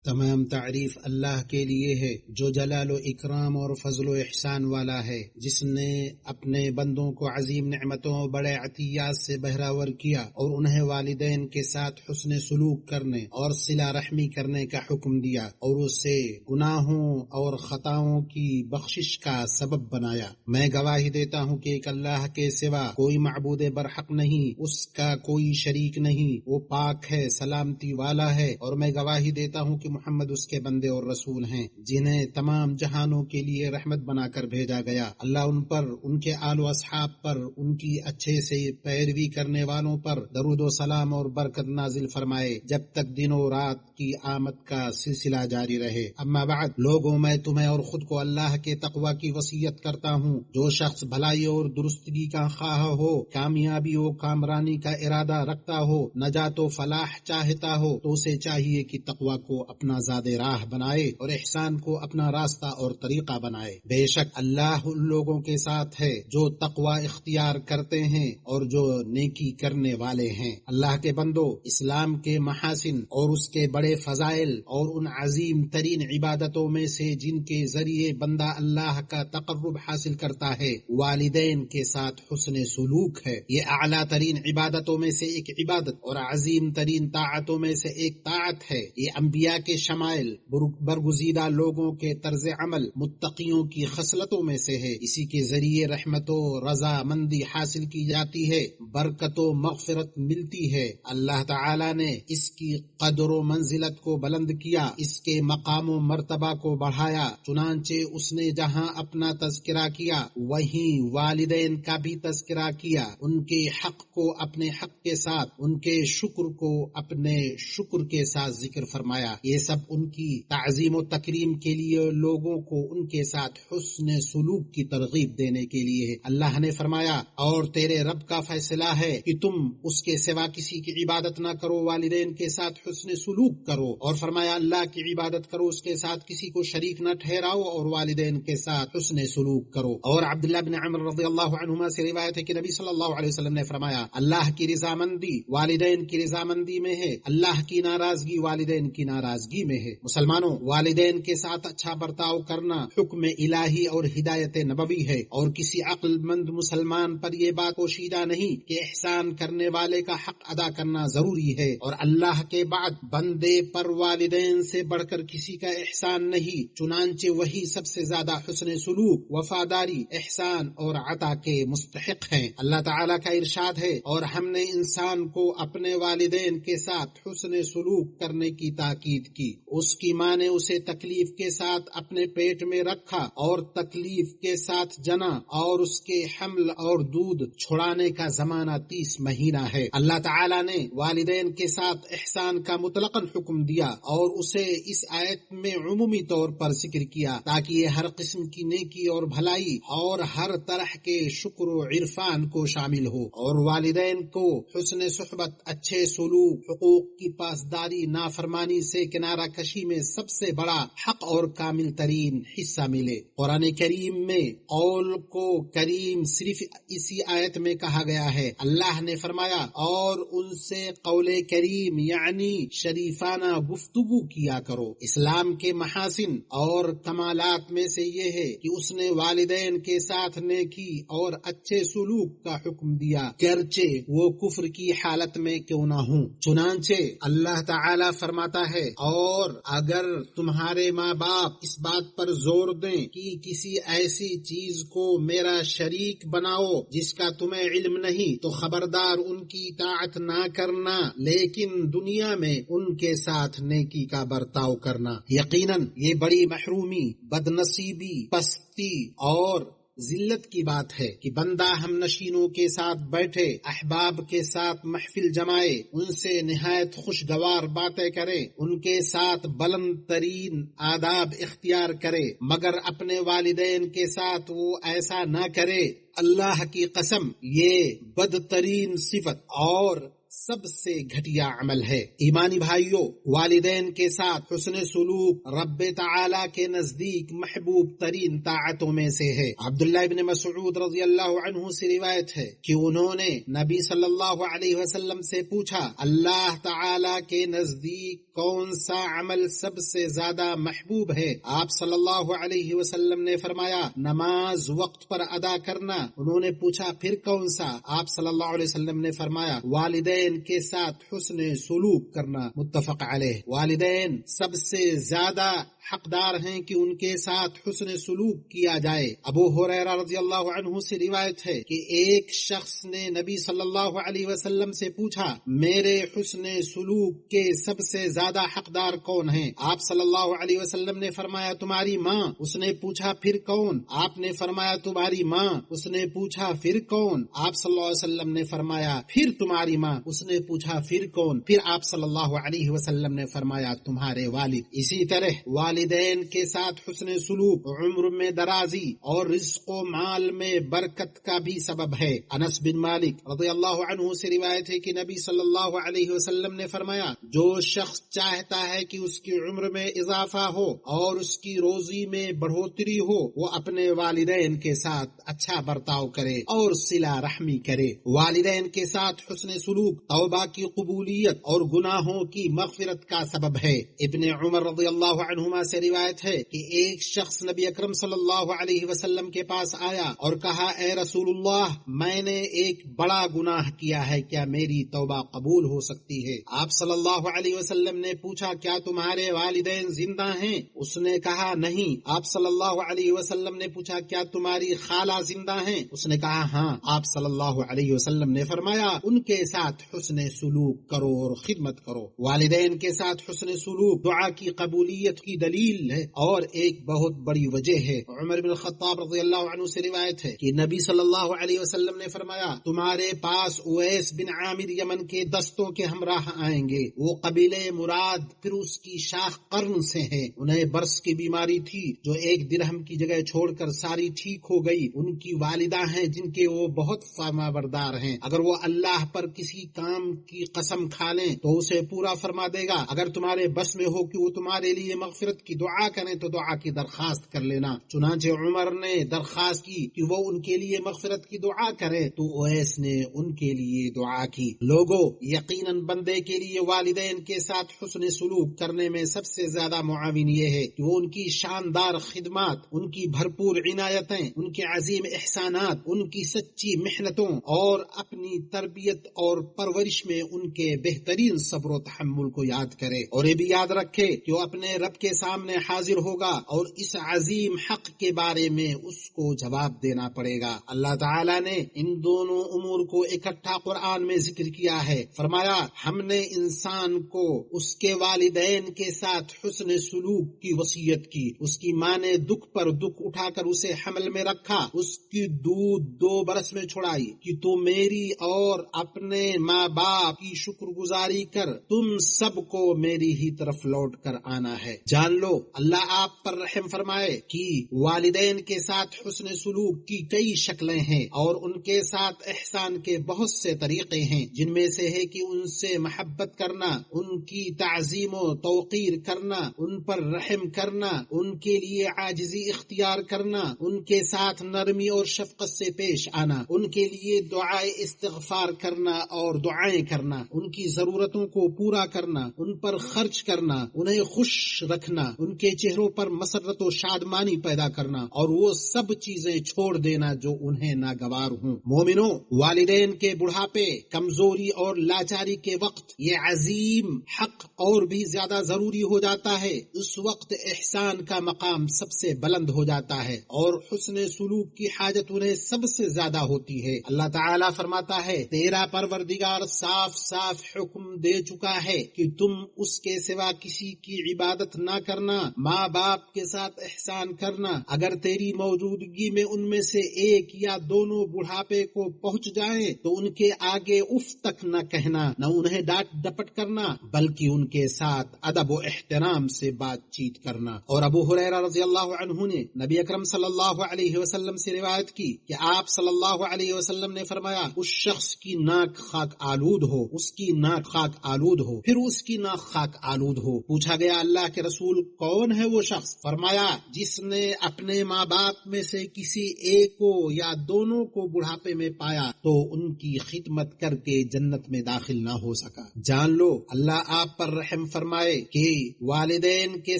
تمام تعریف اللہ کے لیے ہے جو جلال و اکرام اور فضل و احسان والا ہے، جس نے اپنے بندوں کو عظیم نعمتوں اور بڑے عطیات سے بہراور کیا اور انہیں والدین کے ساتھ حسن سلوک کرنے اور صلہ رحمی کرنے کا حکم دیا اور اسے گناہوں اور خطاؤں کی بخشش کا سبب بنایا۔ میں گواہی دیتا ہوں کہ ایک اللہ کے سوا کوئی معبود برحق نہیں، اس کا کوئی شریک نہیں، وہ پاک ہے، سلامتی والا ہے، اور میں گواہی دیتا ہوں کہ محمد اس کے بندے اور رسول ہیں جنہیں تمام جہانوں کے لیے رحمت بنا کر بھیجا گیا۔ اللہ ان پر، ان کے آل و اصحاب پر، ان کی اچھے سے پیروی کرنے والوں پر درود و سلام اور برکت نازل فرمائے جب تک دن و رات کی آمد کا سلسلہ جاری رہے۔ اما بعد، لوگوں، میں تمہیں اور خود کو اللہ کے تقوی کی وصیت کرتا ہوں۔ جو شخص بھلائی اور درستگی کا خواہ ہو، کامیابی و کامرانی کا ارادہ رکھتا ہو، نجات و فلاح چاہتا ہو، تو اسے چاہیے کہ تقوی کو اپنا زاد راہ بنائے اور احسان کو اپنا راستہ اور طریقہ بنائے۔ بے شک اللہ ان لوگوں کے ساتھ ہے جو تقوی اختیار کرتے ہیں اور جو نیکی کرنے والے ہیں۔ اللہ کے بندو، اسلام کے محاسن اور اس کے بڑے فضائل اور ان عظیم ترین عبادتوں میں سے جن کے ذریعے بندہ اللہ کا تقرب حاصل کرتا ہے، والدین کے ساتھ حسن سلوک ہے۔ یہ اعلیٰ ترین عبادتوں میں سے ایک عبادت اور عظیم ترین طاعتوں میں سے ایک طاعت ہے۔ یہ انبیاء کے شمائل، برگزیدہ لوگوں کے طرز عمل، متقیوں کی خصلتوں میں سے ہے۔ اسی کے ذریعے رحمت و رضا مندی حاصل کی جاتی ہے، برکت و مغفرت ملتی ہے۔ اللہ تعالی نے اس کی قدر و منزلت کو بلند کیا، اس کے مقام و مرتبہ کو بڑھایا، چنانچہ اس نے جہاں اپنا تذکرہ کیا وہیں والدین کا بھی تذکرہ کیا، ان کے حق کو اپنے حق کے ساتھ، ان کے شکر کو اپنے شکر کے ساتھ ذکر فرمایا۔ یہ سب ان کی تعظیم و تکریم کے لیے، لوگوں کو ان کے ساتھ حسن سلوک کی ترغیب دینے کے لیے ہے۔ اللہ نے فرمایا، اور تیرے رب کا فیصلہ ہے کہ تم اس کے سوا کسی کی عبادت نہ کرو، والدین کے ساتھ حسن سلوک کرو، اور فرمایا اللہ کی عبادت کرو، اس کے ساتھ کسی کو شریک نہ ٹھہراؤ، اور والدین کے ساتھ حسن سلوک کرو۔ اور عبداللہ بن عمر رضی اللہ عنہما سے روایت ہے کہ نبی صلی اللہ علیہ وسلم نے فرمایا، اللہ کی رضامندی والدین کی رضامندی میں ہے، اللہ کی ناراضگی والدین کی ناراضگی میں ہے۔ مسلمانوں، والدین کے ساتھ اچھا برتاؤ کرنا حکم الہی اور ہدایت نبوی ہے، اور کسی عقل مند مسلمان پر یہ بات پوشیدہ نہیں کہ احسان کرنے والے کا حق ادا کرنا ضروری ہے، اور اللہ کے بعد بندے پر والدین سے بڑھ کر کسی کا احسان نہیں، چنانچہ وہی سب سے زیادہ حسن سلوک، وفاداری، احسان اور عطا کے مستحق ہیں۔ اللہ تعالیٰ کا ارشاد ہے، اور ہم نے انسان کو اپنے والدین کے ساتھ حسن سلوک کرنے کی تاکید کی۔ اس کی ماں نے اسے تکلیف کے ساتھ اپنے پیٹ میں رکھا اور تکلیف کے ساتھ جنا، اور اس کے حمل اور دودھ چھڑانے کا زمانہ 30 مہینہ ہے۔ اللہ تعالیٰ نے والدین کے ساتھ احسان کا مطلقاً حکم دیا اور اسے اس آیت میں عمومی طور پر ذکر کیا، تاکہ یہ ہر قسم کی نیکی اور بھلائی اور ہر طرح کے شکر و عرفان کو شامل ہو، اور والدین کو حسن صحبت، اچھے سلوک، حقوق کی پاسداری، نافرمانی سے کنارہ کشی میں سب سے بڑا حق اور کامل ترین حصہ ملے۔ قرآن کریم میں قول کو کریم صرف اسی آیت میں کہا گیا ہے۔ اللہ نے فرمایا، اور ان سے قول کریم یعنی شریفانہ گفتگو کیا کرو۔ اسلام کے محاسن اور کمالات میں سے یہ ہے کہ اس نے والدین کے ساتھ نیکی اور اچھے سلوک کا حکم دیا، گرچہ وہ کفر کی حالت میں کیوں نہ ہوں۔ چنانچہ اللہ تعالی فرماتا ہے، اور اگر تمہارے ماں باپ اس بات پر زور دیں کہ کسی ایسی چیز کو میرا شریک بناؤ جس کا تمہیں علم نہیں، تو خبردار ان کی اطاعت نہ کرنا، لیکن دنیا میں ان کے ساتھ نیکی کا برتاؤ کرنا۔ یقیناً یہ بڑی محرومی، بدنصیبی، پستی اور ذلت کی بات ہے کہ بندہ ہم نشینوں کے ساتھ بیٹھے، احباب کے ساتھ محفل جمائے، ان سے نہایت خوشگوار باتیں کرے، ان کے ساتھ بلند ترین آداب اختیار کرے، مگر اپنے والدین کے ساتھ وہ ایسا نہ کرے۔ اللہ کی قسم، یہ بدترین صفت اور سب سے گھٹیا عمل ہے۔ ایمانی بھائیوں، والدین کے ساتھ حسن سلوک رب تعالی کے نزدیک محبوب ترین طاعتوں میں سے ہے۔ عبداللہ ابن مسعود رضی اللہ عنہ سے روایت ہے کہ انہوں نے نبی صلی اللہ علیہ وسلم سے پوچھا، اللہ تعالی کے نزدیک کون سا عمل سب سے زیادہ محبوب ہے؟ آپ صلی اللہ علیہ وسلم نے فرمایا، نماز وقت پر ادا کرنا۔ انہوں نے پوچھا، پھر کون سا؟ آپ صلی اللہ علیہ وسلم نے فرمایا، والدین کے ساتھ حسن سلوک کرنا۔ متفق علیہ۔ والدین سب سے زیادہ حقدار ہیں کہ ان کے ساتھ حسن سلوک کیا جائے۔ ابو ہریرہ رضی اللہ عنہ سے روایت ہے کہ ایک شخص نے نبی صلی اللہ علیہ وسلم سے پوچھا، میرے حسن سلوک کے سب سے زیادہ حقدار کون ہیں؟ آپ صلی اللہ علیہ وسلم نے فرمایا، تمہاری ماں۔ اس نے پوچھا، پھر کون؟ آپ نے فرمایا، تمہاری ماں۔ اس نے پوچھا، پھر کون؟ آپ صلی اللہ علیہ وسلم نے فرمایا، پھر تمہاری ماں۔ اس نے پوچھا، پھر کون؟ پھر آپ صلی اللہ علیہ وسلم نے فرمایا، تمہارے والد۔ اسی طرح والدین کے ساتھ حسن سلوک عمر میں درازی اور رزق و مال میں برکت کا بھی سبب ہے۔ انس بن مالک رضی اللہ عنہ سے روایت ہے کہ نبی صلی اللہ علیہ وسلم نے فرمایا، جو شخص چاہتا ہے کہ اس کی عمر میں اضافہ ہو اور اس کی روزی میں بڑھوتری ہو، وہ اپنے والدین کے ساتھ اچھا برتاؤ کرے اور صلہ رحمی کرے۔ والدین کے ساتھ حسن سلوک توبہ کی قبولیت اور گناہوں کی مغفرت کا سبب ہے۔ ابن عمر رضی اللہ عنہما سے روایت ہے کہ ایک شخص نبی اکرم صلی اللہ علیہ وسلم کے پاس آیا اور کہا، اے رسول اللہ، میں نے ایک بڑا گناہ کیا ہے، کیا میری توبہ قبول ہو سکتی ہے؟ آپ صلی اللہ علیہ وسلم نے پوچھا، کیا تمہارے والدین زندہ ہیں؟ اس نے کہا، نہیں۔ آپ صلی اللہ علیہ وسلم نے پوچھا، کیا تمہاری خالہ زندہ ہیں؟ اس نے کہا، ہاں۔ آپ صلی اللہ علیہ وسلم نے فرمایا، ان کے ساتھ حسن سلوک کرو اور خدمت کرو۔ والدین کے ساتھ حسن سلوک دعا کی قبولیت کی دلیل ہے اور ایک بہت بڑی وجہ ہے۔ عمر بن الخطاب رضی اللہ عنہ سے روایت ہے کہ نبی صلی اللہ علیہ وسلم نے فرمایا، تمہارے پاس اویس بن عامر یمن کے دستوں کے ہمراہ آئیں گے۔ وہ قبیلے مراد پھر اس کی شاخ قرن سے ہیں۔ انہیں برس کی بیماری تھی جو ایک درہم کی جگہ چھوڑ کر ساری ٹھیک ہو گئی۔ ان کی والدہ ہیں جن کے وہ بہت فرما بردار ہیں۔ اگر وہ اللہ پر کسی کام کی قسم کھا لیں تو اسے پورا فرما دے گا۔ اگر تمہارے بس میں ہو کہ وہ تمہارے لیے مغفرت کی دعا کریں تو دعا کی درخواست کر لینا۔ چنانچہ عمر نے درخواست کی کہ وہ ان کے لیے مغفرت کی دعا کرے تو اویس نے ان کے لیے دعا کی۔ لوگوں، یقیناً بندے کے لیے والدین کے ساتھ حسن سلوک کرنے میں سب سے زیادہ معاون یہ ہے کہ وہ ان کی شاندار خدمات، ان کی بھرپور عنایتیں، ان کے عظیم احسانات، ان کی سچی محنتوں اور اپنی تربیت اور پرورش میں ان کے بہترین صبر و تحمل کو یاد کرے، اور یہ بھی یاد رکھے کہ وہ اپنے رب کے سامنے حاضر ہوگا اور اس عظیم حق کے بارے میں اس کو جواب دینا پڑے گا۔ اللہ تعالیٰ نے ان دونوں امور کو اکٹھا قرآن میں ذکر کیا ہے۔ فرمایا، ہم نے انسان کو اس کے والدین کے ساتھ حسن سلوک کی وصیت کی۔ اس کی ماں نے دکھ پر دکھ اٹھا کر اسے حمل میں رکھا، اس کی دودھ 2 برس میں چھڑائی کہ تو میری اور اپنے ماں باپ کی شکر گزاری کر، تم سب کو میری ہی طرف لوٹ کر آنا ہے۔ جان لو، اللہ آپ پر رحم فرمائے کہ والدین کے ساتھ حسن سلوک کی کئی شکلیں ہیں اور ان کے ساتھ احسان کے بہت سے طریقے ہیں، جن میں سے ہے کہ ان سے محبت کرنا، ان کی تعظیم و توقیر کرنا، ان پر رحم کرنا، ان کے لیے عاجزی اختیار کرنا، ان کے ساتھ نرمی اور شفقت سے پیش آنا، ان کے لیے دعائے استغفار کرنا اور دعائیں کرنا، ان کی ضرورتوں کو پورا کرنا، ان پر خرچ کرنا، انہیں خوش رکھنا، ان کے چہروں پر مسرت و شادمانی پیدا کرنا اور وہ سب چیزیں چھوڑ دینا جو انہیں ناگوار ہوں۔ مومنوں، والدین کے بڑھاپے، کمزوری اور لاچاری کے وقت یہ عظیم حق اور بھی زیادہ ضروری ہو جاتا ہے۔ اس وقت احسان کا مقام سب سے بلند ہو جاتا ہے اور حسن سلوک کی حاجت انہیں سب سے زیادہ ہوتی ہے۔ اللہ تعالیٰ فرماتا ہے، تیرا پروردگار صاف صاف حکم دے چکا ہے کہ تم اس کے سوا کسی کی عبادت نہ کرنا، ماں باپ کے ساتھ احسان کرنا۔ اگر تیری موجودگی میں ان میں سے ایک یا دونوں بڑھاپے کو پہنچ جائیں تو ان کے آگے اف تک نہ کہنا، نہ انہیں ڈانٹ ڈپٹ کرنا، بلکہ ان کے ساتھ ادب و احترام سے بات چیت کرنا۔ اور ابو ہریرہ رضی اللہ عنہ نے نبی اکرم صلی اللہ علیہ وسلم سے روایت کی کہ آپ صلی اللہ علیہ وسلم نے فرمایا، اس شخص کی ناک خاک آلود ہو، اس کی ناک خاک آلود ہو، پھر اس کی ناک خاک آلود ہو۔ پوچھا گیا اللہ کے رسول کون ہے وہ شخص؟ فرمایا جس نے اپنے ماں باپ میں سے کسی ایک کو یا دونوں کو بڑھاپے میں پایا تو ان کی خدمت کر کے جنت میں داخل نہ ہو سکا۔ جان لو اللہ آپ پر رحم فرمائے کہ والدین کے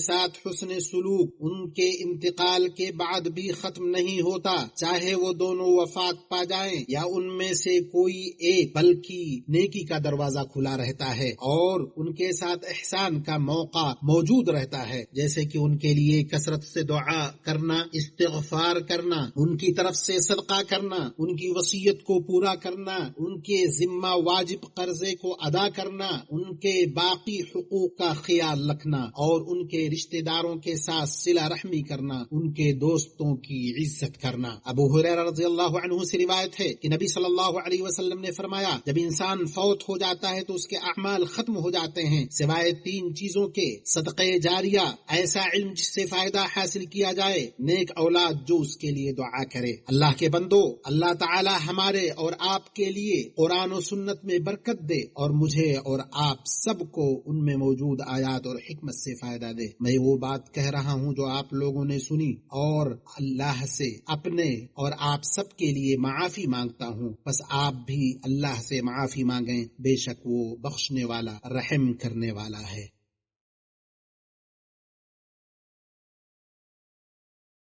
ساتھ حسن سلوک ان کے انتقال کے بعد بھی ختم نہیں ہوتا، چاہے وہ دونوں وفات پا جائیں یا ان میں سے کوئی ایک، بلکہ نیکی کا دروازہ کھلا رہتا ہے اور ان کے ساتھ احسان کا موقع موجود رہتا ہے، جیسے کہ ان کے لیے کثرت سے دعا کرنا، استغفار کرنا، ان کی طرف سے صدقہ کرنا، ان کی وصیت کو پورا کرنا، ان کے ذمہ واجب قرضے کو ادا کرنا، ان کے باقی حقوق کا خیال رکھنا اور ان کے رشتہ داروں کے ساتھ صلہ رحمی کرنا، ان کے دوستوں کی عزت کرنا۔ ابو ہریرہ رضی اللہ عنہ سے روایت ہے کہ نبی صلی اللہ علیہ وسلم نے فرمایا جب انسان فوت ہو جاتا ہے تو اس کے اعمال ختم ہو جاتے ہیں سوائے 3 چیزوں کے: صدقہ جاریہ، ایسا علم جس سے فائدہ حاصل کیا جائے، نیک اولاد جو اس کے لیے دعا کرے۔ اللہ کے بندو، اللہ تعالی ہمارے اور آپ کے لیے قرآن و سنت میں برکت دے اور مجھے اور آپ سب کو ان میں موجود آیات اور حکمت سے فائدہ دے۔ میں وہ بات کہہ رہا ہوں جو آپ لوگوں نے سنی اور اللہ سے اپنے اور آپ سب کے لیے معافی مانگتا ہوں، بس آپ بھی اللہ سے معافی مانگیں، بے شک وہ بخشنے والا رحم کرنے والا ہے۔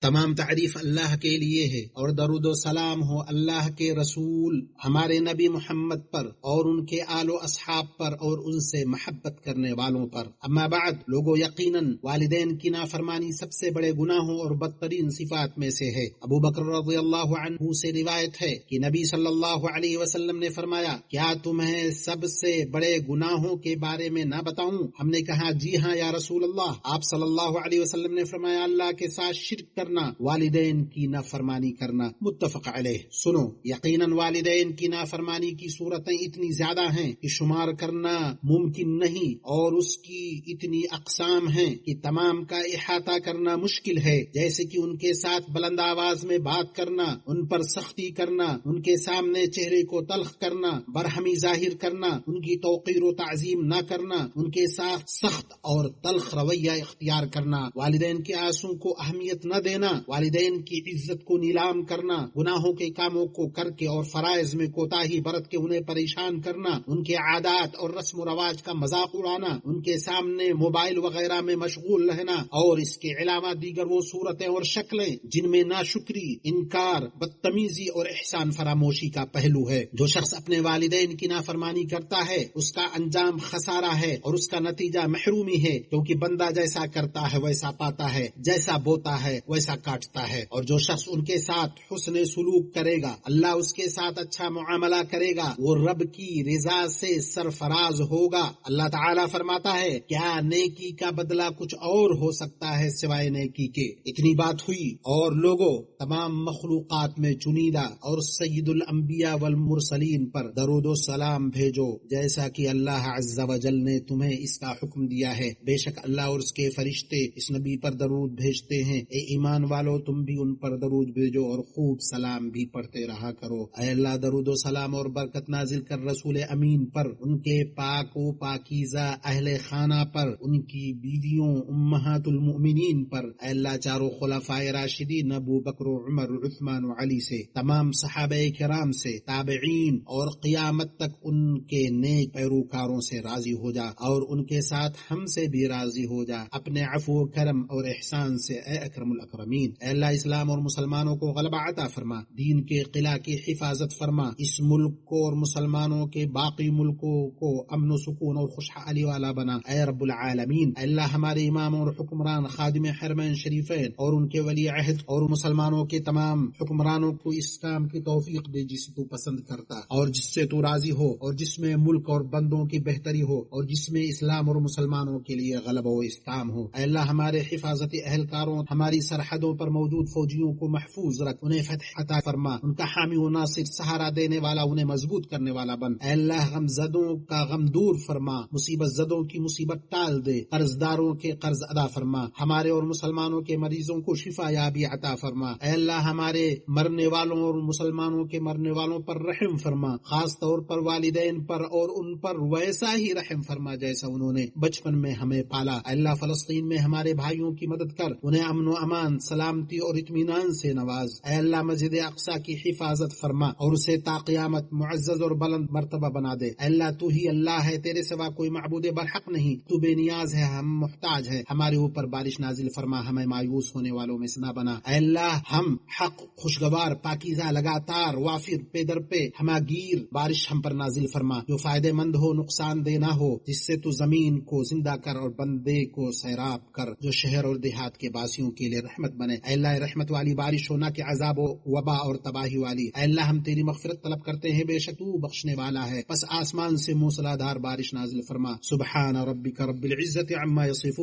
تمام تعریف اللہ کے لیے ہے اور درود و سلام ہو اللہ کے رسول ہمارے نبی محمد پر اور ان کے آل و اصحاب پر اور ان سے محبت کرنے والوں پر۔ اما بعد، لوگوں یقیناً والدین کی نافرمانی سب سے بڑے گناہوں اور بدترین صفات میں سے ہے۔ ابو بکر رضی اللہ عنہ سے روایت ہے کہ نبی صلی اللہ علیہ وسلم نے فرمایا کیا تمہیں سب سے بڑے گناہوں کے بارے میں نہ بتاؤں؟ ہم نے کہا جی ہاں یا رسول اللہ۔ آپ صلی اللہ علیہ وسلم نے فرمایا اللہ کے ساتھ شرک کرنا، والدین کی نافرمانی کرنا۔ متفق علیہ۔ سنو، یقیناً والدین کی نافرمانی کی صورتیں اتنی زیادہ ہیں کہ شمار کرنا ممکن نہیں، اور اس کی اتنی اقسام ہیں کہ تمام کا احاطہ کرنا مشکل ہے، جیسے کہ ان کے ساتھ بلند آواز میں بات کرنا، ان پر سختی کرنا، ان کے سامنے چہرے کو تلخ کرنا، برہمی ظاہر کرنا، ان کی توقیر و تعظیم نہ کرنا، ان کے ساتھ سخت اور تلخ رویہ اختیار کرنا، والدین کے آنسوں کو اہمیت نہ دینا، والدین کی عزت کو نیلام کرنا، گناہوں کے کاموں کو کر کے اور فرائض میں کوتاہی برت کے انہیں پریشان کرنا، ان کے عادات اور رسم و رواج کا مذاق اڑانا، ان کے سامنے موبائل وغیرہ میں مشغول رہنا، اور اس کے علاوہ دیگر وہ صورتیں اور شکلیں جن میں ناشکری، انکار، بدتمیزی اور احسان فراموشی کا پہلو ہے۔ جو شخص اپنے والدین کی نافرمانی کرتا ہے اس کا انجام خسارہ ہے اور اس کا نتیجہ محرومی ہے، کیونکہ بندہ جیسا کرتا ہے ویسا پاتا ہے، جیسا بوتا ہے ویسا کاٹتا ہے۔ اور جو شخص ان کے ساتھ حسن سلوک کرے گا، اللہ اس کے ساتھ اچھا معاملہ کرے گا، وہ رب کی رضا سے سرفراز ہوگا۔ اللہ تعالیٰ فرماتا ہے کیا نیکی کا بدلہ کچھ اور ہو سکتا ہے سوائے نیکی کے؟ اتنی بات ہوئی اور لوگوں تمام مخلوقات میں چنیدہ اور سید الانبیاء والمرسلین پر درود و سلام بھیجو، جیسا کہ اللہ عز و جل نے تمہیں اس کا حکم دیا ہے۔ بے شک اللہ اور اس کے فرشتے اس نبی پر درود بھیجتے ہیں۔ اے ایمان والو، تم بھی ان پر درود بھیجو اور خوب سلام بھی پڑھتے رہا کرو۔ اے اللہ درود و سلام اور برکت نازل کر رسول امین پر، ان کے پاک و پاکیزہ اہل خانہ پر، ان کی بیویوں امہات المؤمنین پر۔ اے اللہ چاروں خلفائے راشدین ابو بکر و عمر و عثمان و علی سے، تمام صحابہ کرام سے، تابعین اور قیامت تک ان کے نیک پیروکاروں سے راضی ہو جا، اور ان کے ساتھ ہم سے بھی راضی ہو جا اپنے عفو و کرم اور احسان سے اے اکرم الاکرمین۔ اے اللہ اسلام اور مسلمانوں کو غلبہ عطا فرما، دین کے قلعہ کی حفاظت فرما، اس ملک کو اور مسلمانوں کے باقی ملکوں کو امن و سکون اور خوشحالی والا بنا اے رب العالمین۔ اے اللہ ہمارے امام اور حکمران خادم حرمین شریفین اور ان کے ولی عہد اور مسلمانوں کے تمام حکمرانوں کو اس کام کی توفیق دے جسے تو پسند کرتا اور جس سے تو راضی ہو، اور جس میں ملک اور بندوں کی بہتری ہو، اور جس میں اسلام اور مسلمانوں کے لیے غلبہ و استحکام ہو۔ اے اللہ ہمارے حفاظتی اہلکاروں، ہماری سرحد سرحدوں پر موجود فوجیوں کو محفوظ رکھ، انہیں فتح عطا فرما، ان کا حامی و ناصر، سہارا دینے والا، انہیں مضبوط کرنے والا بن۔ اے اللہ غم زدوں کا غم دور فرما، مصیبت زدوں کی مصیبت ٹال دے، قرض داروں کے قرض ادا فرما، ہمارے اور مسلمانوں کے مریضوں کو شفا یابی عطا فرما۔ اے اللہ ہمارے مرنے والوں اور مسلمانوں کے مرنے والوں پر رحم فرما، خاص طور پر والدین پر، اور ان پر ویسا ہی رحم فرما جیسا انہوں نے بچپن میں ہمیں پالا۔ اے اللہ فلسطین میں ہمارے بھائیوں کی مدد کر، انہیں امن و امان، سلامتی اور اطمینان سے نواز۔ اے اللہ مسجد اقصی کی حفاظت فرما اور اسے تا قیامت معزز اور بلند مرتبہ بنا دے۔ اے اللہ تو ہی اللہ ہے، تیرے سوا کوئی معبود برحق نہیں، تو بے نیاز ہے، ہم محتاج ہے، ہمارے اوپر بارش نازل فرما، ہمیں مایوس ہونے والوں میں سے نہ بنا۔ اے اللہ ہم حق، خوشگوار، پاکیزہ، لگاتار، وافر، پے در پے، ہماگیر بارش ہم پر نازل فرما، جو فائدہ مند ہو، نقصان دہ نہ ہو، جس سے تو زمین کو زندہ کر اور بندے کو سیراب کر، جو شہر اور دیہات کے باسیوں کے لیے رحمت بنے۔ اے اللہ رحمت والی بارش ہونا کہ عذاب و وبا اور تباہی والی۔ اے اللہ ہم تیری مغفرت طلب کرتے ہیں، بے شک تو بخشنے والا ہے، پس آسمان سے موسلادھار بارش نازل فرما۔ سبحان ربک رب العزت عما یصفون۔